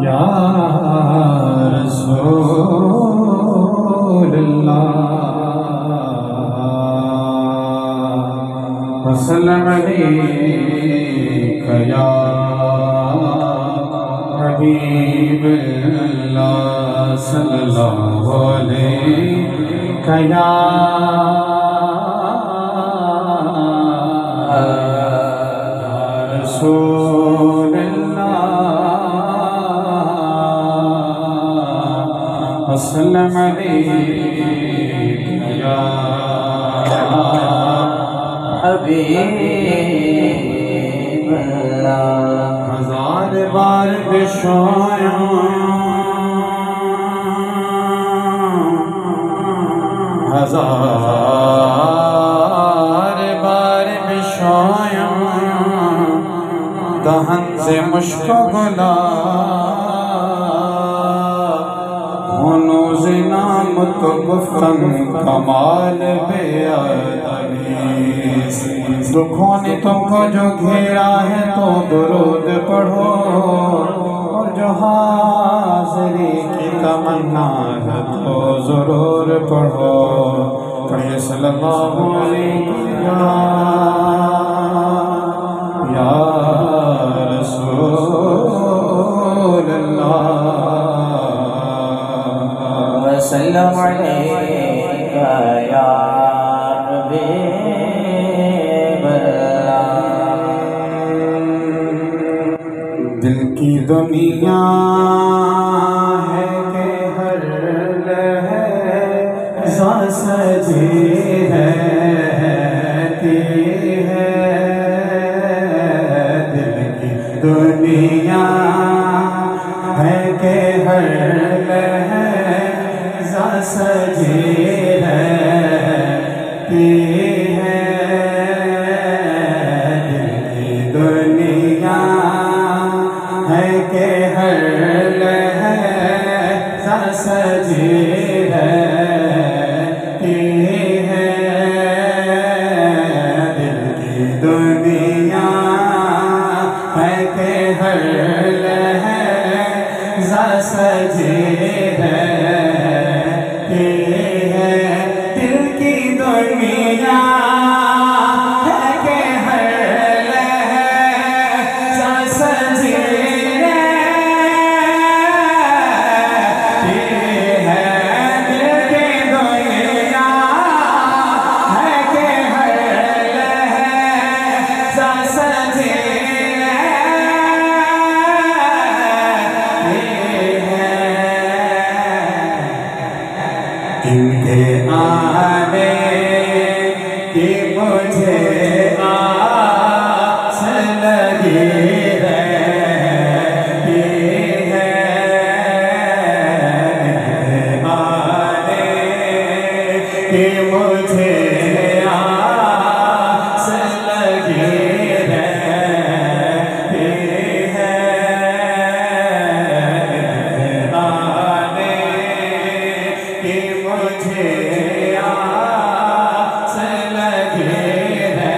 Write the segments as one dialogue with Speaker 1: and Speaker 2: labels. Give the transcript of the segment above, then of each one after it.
Speaker 1: या रसूल अल्लाह वसल्लम अलैका या हबीब अल्लाह सल्लल्लाहु अलैका या रसूल अल्लाह वसल्लम अलैका या हबीब अल्लाह। हजार बार बिछाया हजार बार बिछाया दहन से मुश्क गुला हुनूज़ नाम तो गुफ्तन कमाल बेअदबीस। दुखों ने तुमको जो घेरा है तो दुरूद पढ़ो और जो हाज़िरी की तमन्ना है तो ज़रूर पढ़ो। पढ़िए सल्लल्लाहु अलैहि या रसूल अल्लाह वसल्लम अलैका या हबीब अल्लाह। दिल की दुनिया है कि हर लहज़ा सजी रहती है। दिल की दुनिया है कि हर लहज़ा सजी रहती है। दिल की दुनिया है कि हर लहज़ा सजी रहती है। दिल की दुनिया है कि हर लहज़ा सजी रहती है। दिल की दुनिया है कि हर लहज़ा सजी रहती है। दिल की दुनिया है कि हर लहज़ा सजी इनके आने की मुझे आस लगी रहती है। इनके आने की मुझे आस लगी रहती है। इनके आने की मुझे आस लगी रहती है।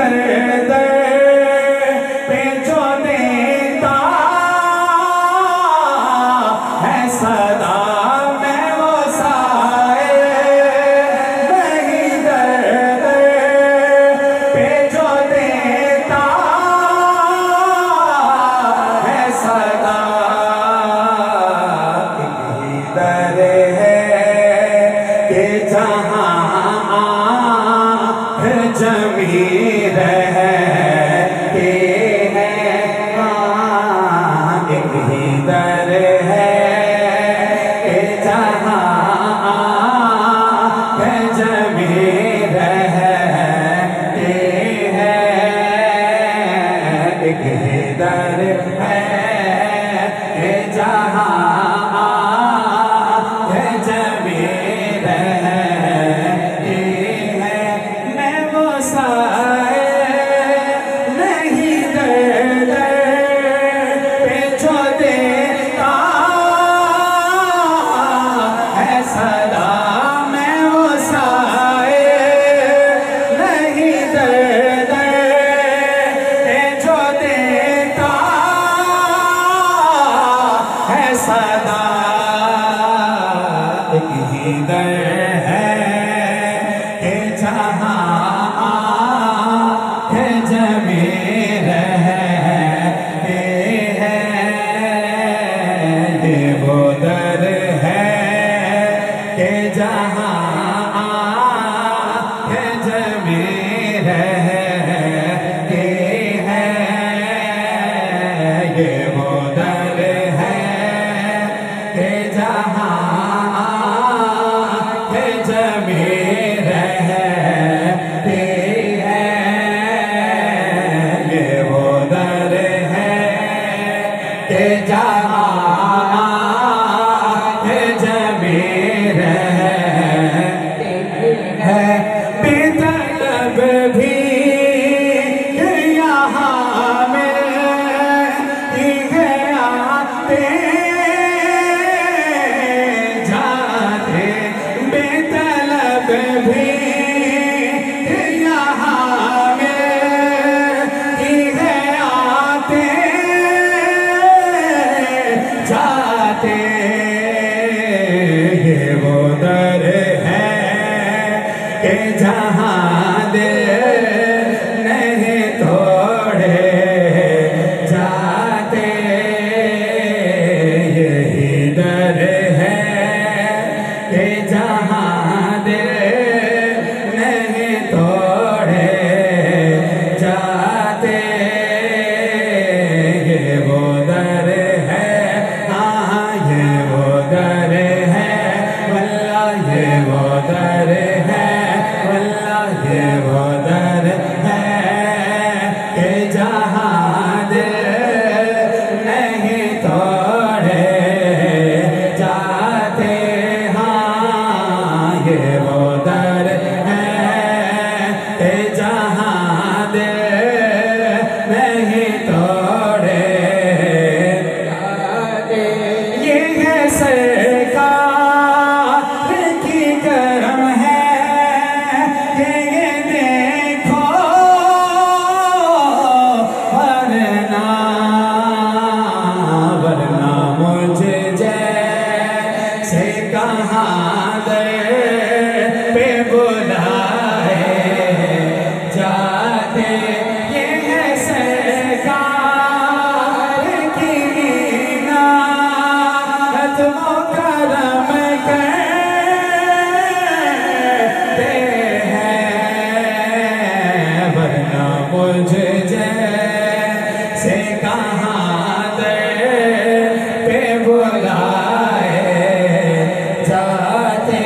Speaker 1: दर दर पे जो देता है सदा मैं वो साए, नहीं दर दर पे जो देता है सदा, यही दर है कि जहाँ जमी रहते हैं, एक ही दर है कि जहाँ जमी रहते हैं, एक ही दर है कि जहाँ जमी रहते हैं, मैं वो साए नहीं दर दर पे जो देता है सदा, मैं वो साए नहीं दर दर पे जो देता है सदा, एक ही दर है कि जहाँ जमी रहते हैं, ये वो दर है कि जहाँ जमी रहते हैं, ये वो दर है कि जहाँ जमी रहते हैं, ये वो दर है कि जहाँ जमी रहते हैं, बेतलब भी यहाँ में ही आते जाते, बेतलब भी यहाँ में ही आते जाते, ये वो दर है कि जहाँ दिल नहीं तोड़े जाते, यही दर है कि जहाँ दिल नहीं तोड़े जाते, ये वो दर है, हाँ ये वो दर है, वल्लाह ये वो दर है, वल्लाह ये वो दर है कि जहाँ दिल नहीं तोड़े जाते, हाँ ये वो दर है कि जहाँ दिल नहीं तोड़े जाते, ये है सरकार की करम है कि ये देखो, वरना वरना मुझे जैसे कहाँ दर पे बुलाए जाते, ये है सरकार की इनायत मुकर्रम करते हैं, वरना मुझे जैसे कहाँ दर पे बुलाए जाते,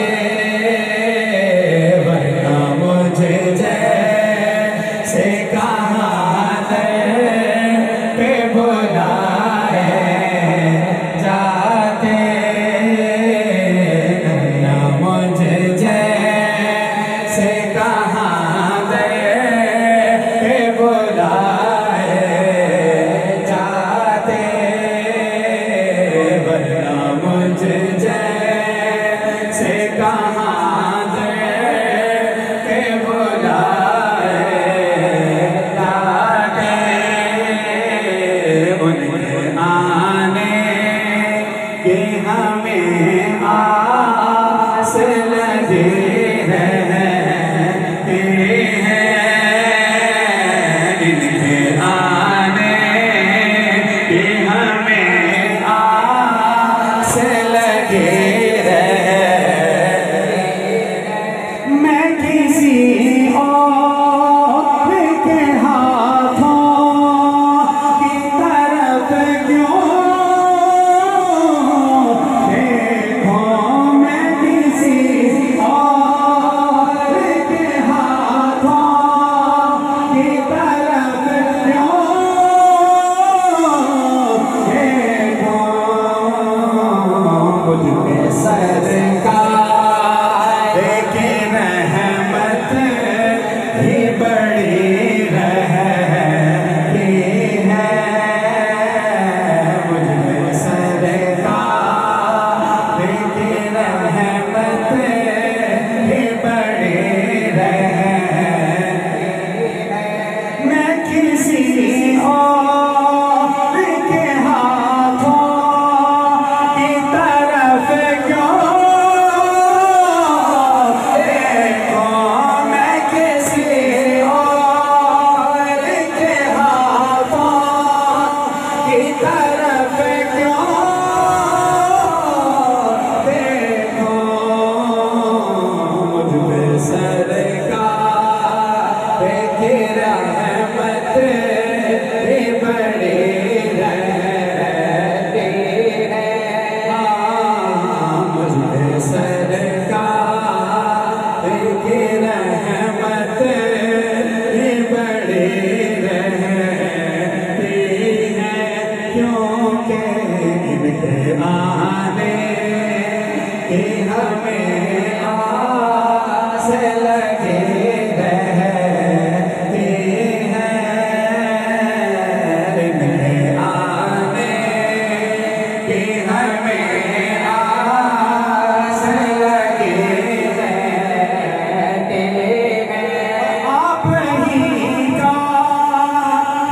Speaker 1: वरना मुझे जैसे
Speaker 2: रहमत भी बड़ी रहती है। मुझे सरकार की रहमत भी बड़ी रहती है, क्योंकि इनके आने की हमें आस लगी रहती है। इनके आने की हमें आस लगी रहती है। आप ही का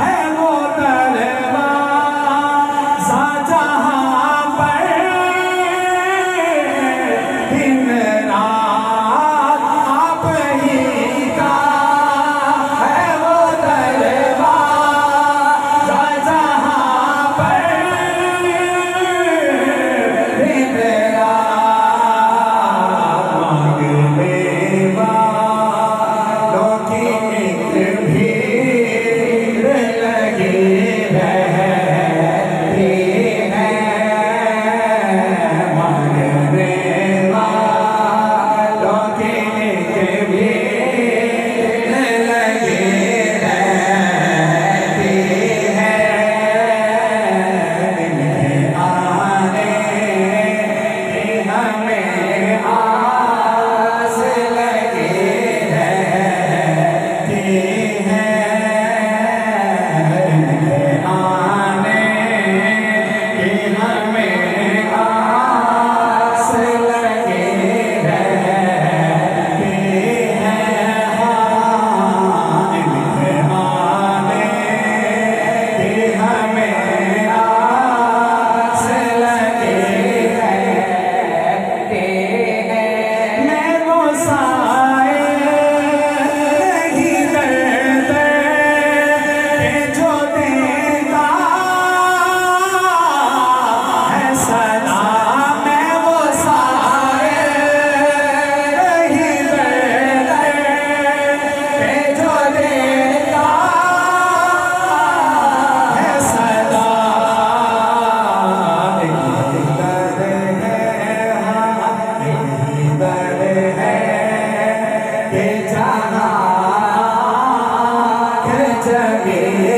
Speaker 2: है वो दरवाज़ा जहाँ पर दिन रात, आप ही का है वो दरवाज़ा जहाँ पर दिन रात मांगने वालों की एक भीड़ लगी रहती है। मांगने वालों की एक भीड़ लगी रहती है। इनके आने की हमें आस लगी रहती है। इनके आने की हमें आस लगी रहती है। इनके आने की हमें आस लगी रहती है। मैं वो साए नहीं डरते जो देता है सदा। मैं वो साए नहीं डरते जो देता है सदा। यही दर है, हाँ यही दर है कि जहाँ जगे